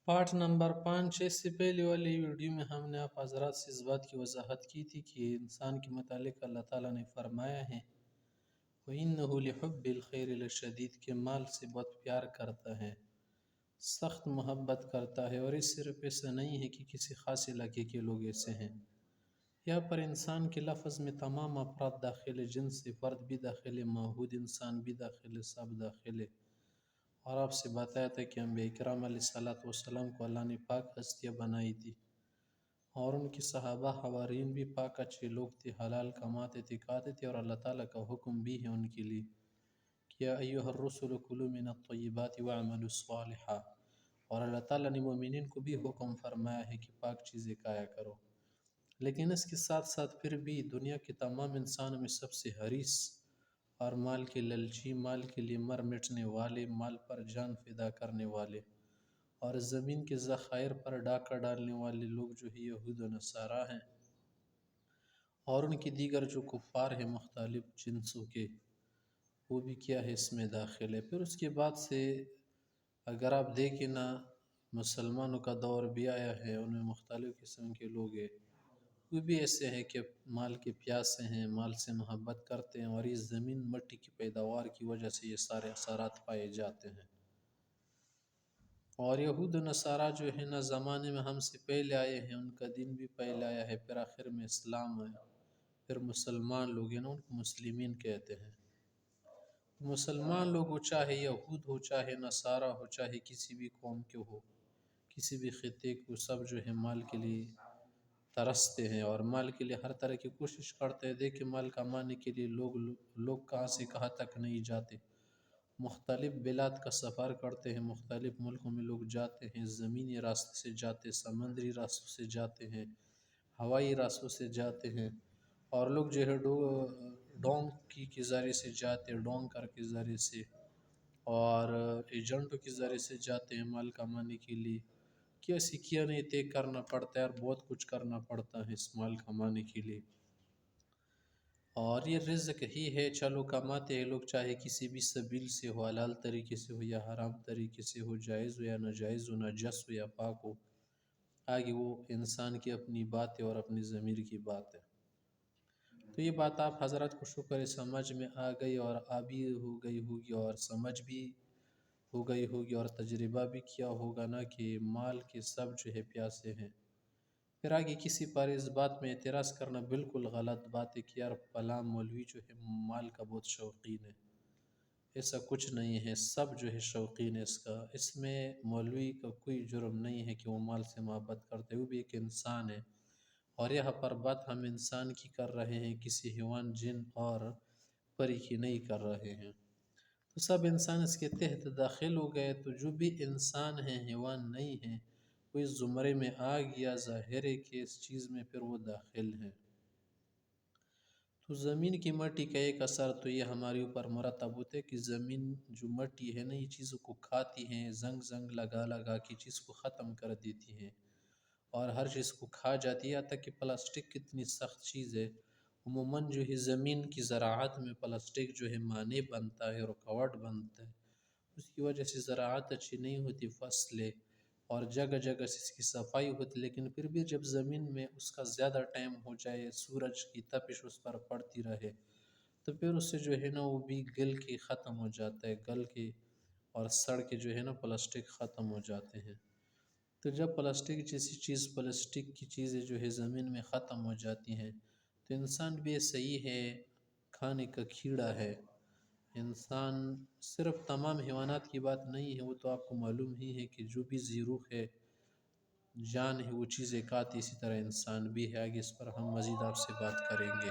Part number 5 اس سے پہلے والی ویڈیو میں ہم نے آپ حضرات سے اس بات کی وضاحت کی تھی کہ انسان کے متعلق اللہ تعالیٰ نے فرمایا ہے وَإِنَّهُ لِحُبِّ الْخَيْرِ لَشَدِيدٌ کہ مال سے بہت پیار کرتا ہے، سخت محبت کرتا ہے، اور اس صرف ایسا نہیں ہے کہ کسی خاص علاقے کے لوگ ایسے ہیں۔ یہاں پر انسان کے لفظ میں تمام افراد داخل ہے، جنس فرد بھی داخل ہے، موجود انسان بھی داخل ہے، سب داخل ہے۔ اور آپ سے بتایا تھا کہ انبیاء کرام علیہ الصلوۃ والسلام کو اللہ نے پاک ہستیاں بنائی تھی، اور ان کے صحابہ حوارین بھی پاک اچھے لوگ تھے، حلال کماتے تھے، کھاتے تھے، اور اللہ تعالیٰ کا حکم بھی ہے ان کے لیے کہ یا ایھا الرسل کلوا من الطیبات واعملوا صالحا، اور اللہ تعالیٰ نے مومنین کو بھی حکم فرمایا ہے کہ پاک چیزیں کھایا کرو۔ لیکن اس کے ساتھ ساتھ پھر بھی دنیا کے تمام انسانوں میں سب سے حریص اور مال کے لالچی، مال کے لیے مر مٹنے والے، مال پر جان فدا کرنے والے، اور زمین کے ذخائر پر ڈاکہ ڈالنے والے لوگ جو ہے یہود و نصارہ ہیں، اور ان کی دیگر جو کفار ہیں مختلف جنسوں کے، وہ بھی کیا ہے اس میں داخل ہے۔ پھر اس کے بعد سے اگر آپ دیکھیں نا، مسلمانوں کا دور بھی آیا ہے، ان میں مختلف قسم کے لوگ ہیں، وہ بھی ایسے ہیں کہ مال کے پیاسے ہیں، مال سے محبت کرتے ہیں، اور اس زمین مٹی کی پیداوار کی وجہ سے یہ سارے اثرات پائے جاتے ہیں۔ اور یہود و نصارہ جو ہے نا زمانے میں ہم سے پہلے آئے ہیں، ان کا دین بھی پہلے آیا ہے، پھر آخر میں اسلام آیا، پھر مسلمان لوگ ہیں نا ان کو مسلمین کہتے ہیں۔ مسلمان لوگ ہو، چاہے یہود ہو، چاہے نصارہ ہو، چاہے کسی بھی قوم کے ہو، کسی بھی خطے کو، سب جو ہے مال کے لیے ترستے ہیں، اور مال کے لیے ہر طرح کی کوشش کرتے ہیں۔ دیکھیں مال کمانے کے لیے لوگ کہاں سے کہاں تک نہیں جاتے، مختلف بلاد کا سفر کرتے ہیں، مختلف ملکوں میں لوگ جاتے ہیں، زمینی راستے سے جاتے، سمندری راستوں سے جاتے ہیں، ہوائی راستوں سے جاتے ہیں، اور لوگ جو ہے ڈونکی کے ذریعے سے جاتے ہیں، ڈونکر کے ذریعے سے، اور ایجنٹوں کے ذریعے سے جاتے ہیں مال کمانے کے لیے۔ کیسے کیا نہیں طے کرنا پڑتا ہے، اور بہت کچھ کرنا پڑتا ہے اس مال کمانے کے لیے، اور یہ رزق ہی ہے، چلو کماتے ہیں لوگ، چاہے کسی بھی سبیل سے ہو، حلال طریقے سے ہو یا حرام طریقے سے ہو، جائز ہو یا ناجائز ہو، نجس ہو یا پاک ہو، آگے وہ انسان کی اپنی بات ہے اور اپنی ضمیر کی بات ہے۔ تو یہ بات آپ حضرات کو شکر ہے سمجھ میں آ گئی، اور آبی ہو گئی ہوگی، اور سمجھ بھی ہو گئی ہوگی، اور تجربہ بھی کیا ہوگا نا کہ مال کے سب جو ہے پیاسے ہیں۔ پھر آگے کسی پر اس بات میں اعتراض کرنا بالکل غلط بات ہے کہ یار فلاں مولوی جو ہے مال کا بہت شوقین ہے۔ ایسا کچھ نہیں ہے، سب جو ہے شوقین ہے اس کا، اس میں مولوی کا کوئی جرم نہیں ہے کہ وہ مال سے محبت کرتے، وہ بھی ایک انسان ہے، اور یہاں پر بات ہم انسان کی کر رہے ہیں، کسی حیوان، جن اور پری کی نہیں کر رہے ہیں۔ تو سب انسان اس کے تحت داخل ہو گئے، تو جو بھی انسان ہیں، حیوان نہیں ہیں، وہ اس زمرے میں آ گیا، ظاہر ہے کہ اس چیز میں پھر وہ داخل ہیں۔ تو زمین کی مٹی کا ایک اثر تو یہ ہمارے اوپر مرتب ہوتا ہے کہ زمین جو مٹی ہے نا، یہ چیزوں کو کھاتی ہیں، زنگ لگا لگا کے چیز کو ختم کر دیتی ہیں، اور ہر چیز کو کھا جاتی ہے، یہاں تک کہ پلاسٹک کتنی سخت چیز ہے، عموماً جو ہے زمین کی زراعت میں پلاسٹک جو ہے مانع بنتا ہے، رکاوٹ بنتا ہے، اس کی وجہ سے زراعت اچھی نہیں ہوتی، فصلیں، اور جگہ جگہ سے اس کی صفائی ہوتی، لیکن پھر بھی جب زمین میں اس کا زیادہ ٹائم ہو جائے، سورج کی تپش اس پر پڑتی رہے، تو پھر اس سے جو ہے نا وہ بھی گل کے ختم ہو جاتا ہے، گل کے اور سڑ کے جو ہے نا پلاسٹک ختم ہو جاتے ہیں۔ تو جب پلاسٹک جیسی چیز، پلاسٹک کی چیزیں جو ہے زمین میں ختم ہو جاتی ہیں، تو انسان بھی صحیح ہے، کھانے کا کیڑا ہے۔ انسان صرف تمام حیوانات کی بات نہیں ہے، وہ تو آپ کو معلوم ہی ہے کہ جو بھی ذی روح ہے، جان ہے، وہ چیزیں کھاتی، اسی طرح انسان بھی ہے۔ آگے اس پر ہم مزید آپ سے بات کریں گے۔